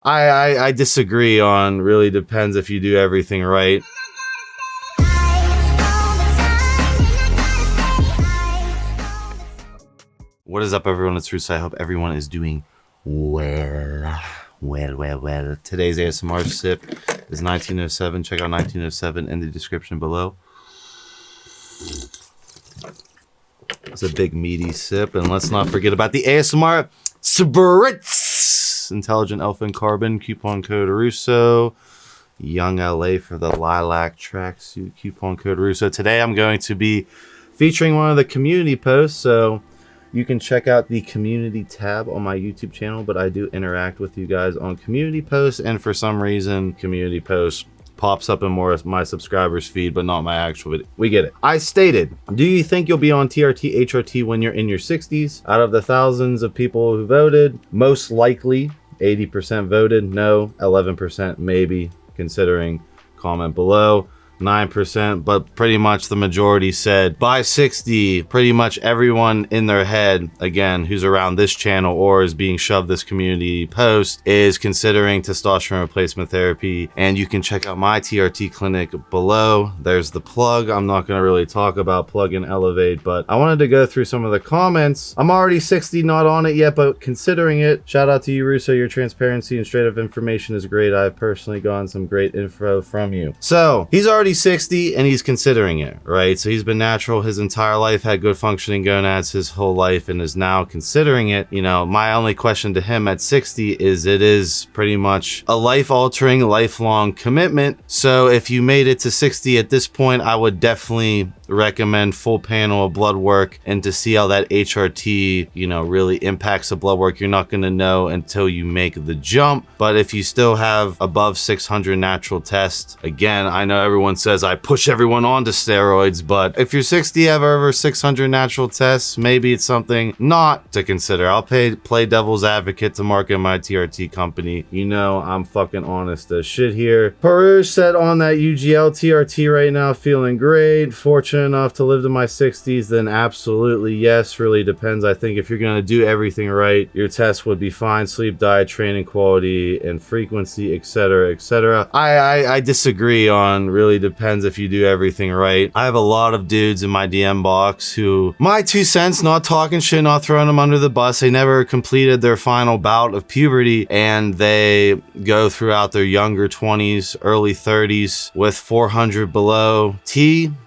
I disagree on really depends if you do everything right. What is up, everyone? It's Russo. I hope everyone is doing well. Well. Today's ASMR sip is 1907. Check out 1907 in the description below. It's a big meaty sip, and let's not forget about the ASMR Spritz. Intelligent Elephant Carbon, coupon code Russo. Young LA for the lilac tracksuit, coupon code Russo. Today I'm going to be featuring one of the community posts, so you can check out the community tab on my YouTube channel, but I do interact with you guys on community posts, and for some reason, community posts pops up in more of my subscribers feed, but not my actual video. We get it. I stated, do you think you'll be on TRT, HRT when you're in your 60s? Out of the thousands of people who voted, most likely 80% voted no, 11% maybe, considering. Comment below. 9%, but pretty much the majority said by 60. Pretty much everyone in their head, again, who's around this channel or is being shoved this community post, is considering testosterone replacement therapy. And you can check out my TRT clinic below. There's the plug. I'm not going to really talk about plug and elevate, but I wanted to go through some of the comments. I'm already 60, not on it yet, but considering it. Shout out to you, Russo. Your transparency and straight up information is great. I've personally gotten some great info from you. So he's already 60 and he's considering it, right? So he's been natural his entire life, had good functioning gonads his whole life, and is now considering it. You know, my only question to him at 60 is it is pretty much a life-altering, lifelong commitment. So if you made it to 60 at this point, I would definitely recommend full panel of blood work, and to see how that HRT, you know, really impacts the blood work. You're not going to know until you make the jump. But if you still have above 600 natural tests, again, I know everyone says I push everyone onto steroids, but if you're 60, have over 600 natural tests, maybe it's something not to consider. I'll play devil's advocate to market my TRT company. You know, I'm fucking honest as shit here. Peru said on that UGL TRT right now, feeling great. Fortunate enough to live to my 60s, then absolutely yes. Really depends. I think if you're going to do everything right, your test would be fine. Sleep, diet, training quality and frequency, etc., etc. I disagree on really depends if you do everything right. I have a lot of dudes in my DM box who, my 2 cents, not talking shit, not throwing them under the bus, they never completed their final bout of puberty, and they go throughout their younger 20s, early 30s with 400 below.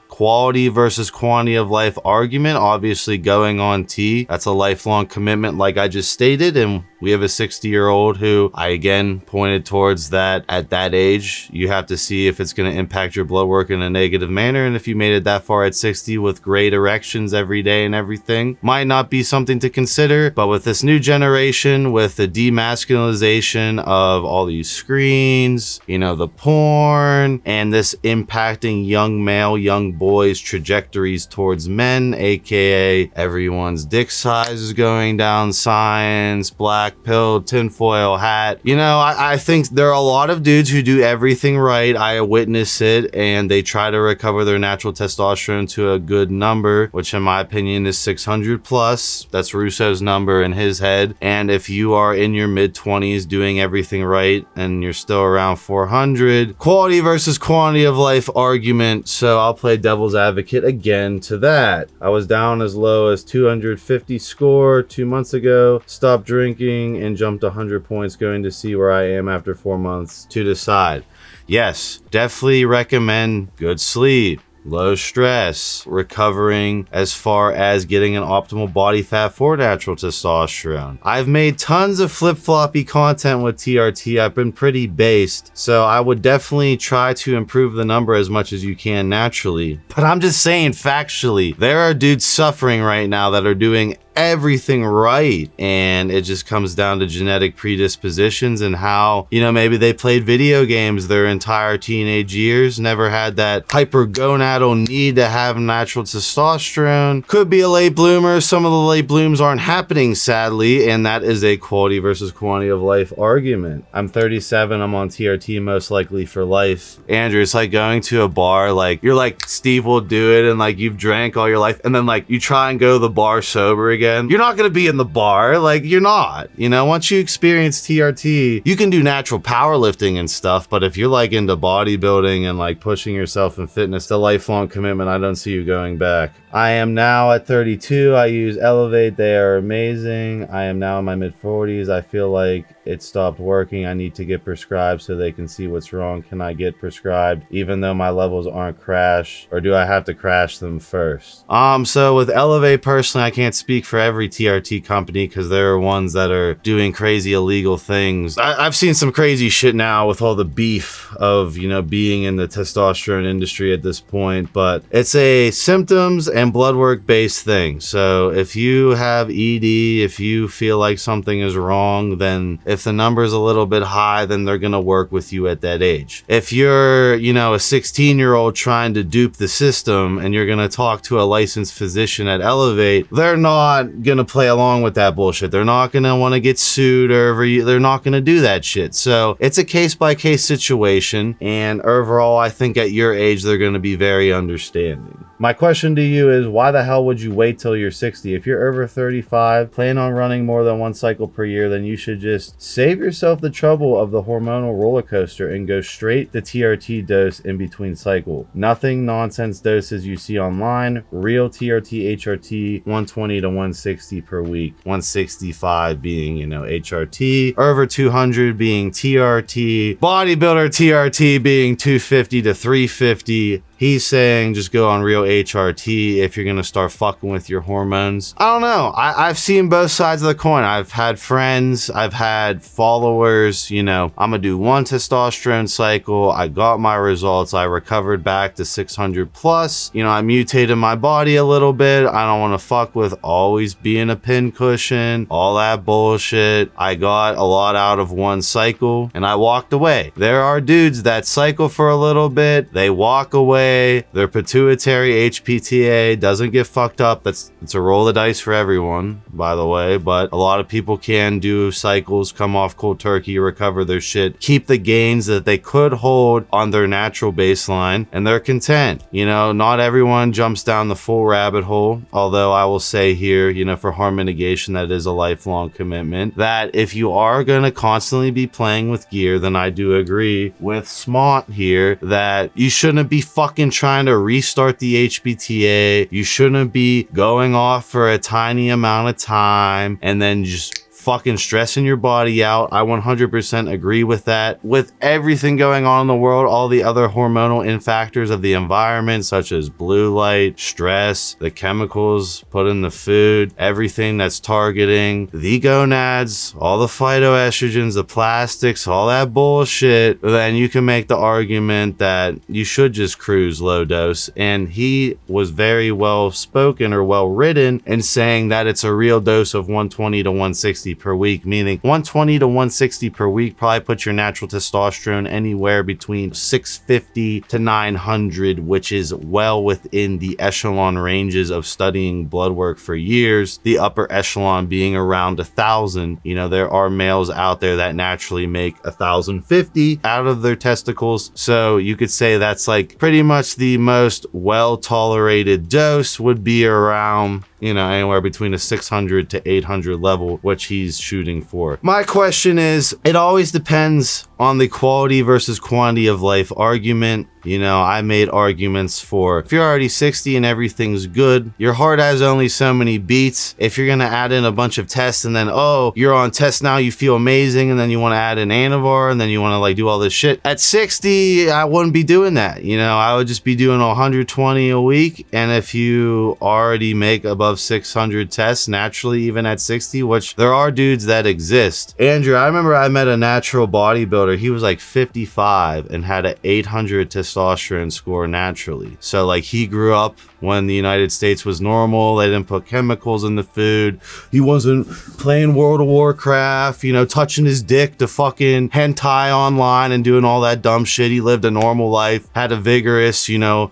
Quality versus quantity of life argument, obviously going on T, that's a lifelong commitment like I just stated, and we have a 60-year-old who I again pointed towards that at that age, you have to see if it's going to impact your blood work in a negative manner, and if you made it that far at 60 with great erections every day and everything, might not be something to consider. But with this new generation, with the demasculinization of all these screens, you know, the porn, and this impacting young male, young boys' trajectories towards men, aka everyone's dick size is going down, science, black pill, tinfoil hat. You know, I think there are a lot of dudes who do everything right. I witness it, and they try to recover their natural testosterone to a good number, which in my opinion is 600 plus. That's Russo's number in his head. And if you are in your mid-20s doing everything right and you're still around 400, quality versus quantity of life argument. So I'll play devil's advocate again to that. I was down as low as 250 score 2 months ago, stopped drinking and jumped 100 points, going to see where I am after 4 months to decide. Yes, definitely recommend good sleep, low stress, recovering as far as getting an optimal body fat for natural testosterone. I've made tons of flip-floppy content with TRT. I've been pretty based, so I would definitely try to improve the number as much as you can naturally. But I'm just saying factually, there are dudes suffering right now that are doing everything right, and it just comes down to genetic predispositions and how, you know, maybe they played video games their entire teenage years, never had that hypergonadal need to have natural testosterone. Could be a late bloomer. Some of the late blooms aren't happening, sadly, and that is a quality versus quantity of life argument. I'm 37, I'm on TRT most likely for life. Andrew, it's like going to a bar, like you're like Steve will do it, and like you've drank all your life, and then like you try and go to the bar sober again, again. You're not going to be in the bar. Like, you're not. You know, once you experience TRT, you can do natural powerlifting and stuff, but if you're like into bodybuilding and like pushing yourself in fitness, the lifelong commitment, I don't see you going back. I am now at 32. I use Elevate. They are amazing. I am now in my mid 40s. I feel like it stopped working. I need to get prescribed so they can see what's wrong. Can I get prescribed even though my levels aren't crashed, or do I have to crash them first? So with Elevate, personally, I can't speak for every TRT company because there are ones that are doing crazy illegal things. I've seen some crazy shit now with all the beef of, you know, being in the testosterone industry at this point, but it's a symptoms and blood work based thing. So if you have ED, if you feel like something is wrong, then if the number is a little bit high, then they're going to work with you at that age. If you're, you know, a 16-year-old trying to dupe the system and you're going to talk to a licensed physician at Elevate, they're not going to play along with that bullshit. They're not going to want to get sued over you. They're not going to do that shit. So it's a case-by-case situation. And overall, I think at your age, they're going to be very understanding. My question to you is, why the hell would you wait till you're 60? If you're over 35, plan on running more than one cycle per year, then you should just save yourself the trouble of the hormonal roller coaster and go straight to TRT dose in between cycle. Nothing nonsense doses you see online. Real TRT, HRT, 120 to 160 per week. 165 being, you know, HRT. Over 200 being TRT. Bodybuilder TRT being 250 to 350. He's saying just go on real HRT if you're going to start fucking with your hormones. I don't know. I've seen both sides of the coin. I've had friends, I've had followers, you know, I'm going to do one testosterone cycle. I got my results. I recovered back to 600 plus. You know, I mutated my body a little bit. I don't want to fuck with always being a pincushion, all that bullshit. I got a lot out of one cycle and I walked away. There are dudes that cycle for a little bit. They walk away. Their pituitary HPTA doesn't get fucked up. It's a roll of the dice for everyone, by the way, but a lot of people can do cycles, come off cold turkey, recover their shit, keep the gains that they could hold on their natural baseline, and they're content. You know, not everyone jumps down the full rabbit hole, although I will say here, you know, for harm mitigation, that is a lifelong commitment, that if you are going to constantly be playing with gear, then I do agree with Smont here that you shouldn't be fucking trying to restart the HPTA. You shouldn't be going off for a tiny amount of time and then just fucking stressing your body out. I 100% agree with that. With everything going on in the world, all the other hormonal factors of the environment, such as blue light, stress, the chemicals put in the food, everything that's targeting the gonads, all the phytoestrogens, the plastics, all that bullshit, then you can make the argument that you should just cruise low dose. And he was very well spoken or well written in saying that it's a real dose of 120 to 160 per week, meaning 120 to 160 per week probably puts your natural testosterone anywhere between 650 to 900, which is well within the echelon ranges of studying blood work for years, the upper echelon being around 1,000. You know, there are males out there that naturally make 1,050 out of their testicles, so you could say that's like pretty much the most well tolerated dose would be around, you know, anywhere between a 600 to 800 level, which he's shooting for. My question is, it always depends on the quality versus quantity of life argument. You know, I made arguments for if you're already 60 and everything's good, your heart has only so many beats. If you're going to add in a bunch of tests and then, oh, you're on test now, you feel amazing, and then you want to add in Anavar and then you want to like do all this shit. At 60, I wouldn't be doing that. You know, I would just be doing 120 a week. And if you already make above 600 tests naturally, even at 60, which there are dudes that exist. Andrew, I remember I met a natural bodybuilder. He was like 55 and had an 800 testosterone score naturally. So like he grew up when the United States was normal. They didn't put chemicals in the food. He wasn't playing World of Warcraft, you know, touching his dick to fucking hentai online and doing all that dumb shit. He lived a normal life, had a vigorous, you know,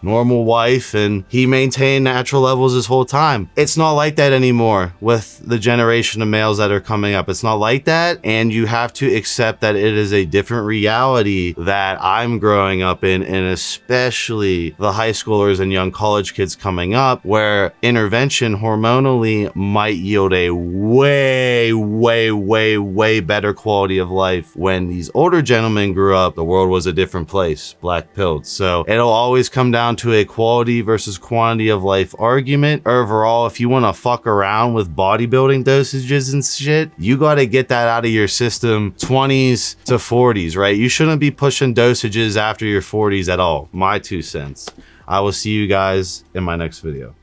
normal wife, and he maintained natural levels his whole time. It's not like that anymore with the generation of males that are coming up. It's not like that, and you have to accept that it is a different reality that I'm growing up in, and especially the high schoolers and young college kids coming up, where intervention hormonally might yield a way better quality of life. When these older gentlemen grew up, the world was a different place, black pilled. So it'll always come down to a quality versus quantity of life argument. Overall, if you want to fuck around with bodybuilding dosages and shit, you got to get that out of your system 20s to 40s, right? You shouldn't be pushing dosages after your 40s at all. My 2 cents. I will see you guys in my next video.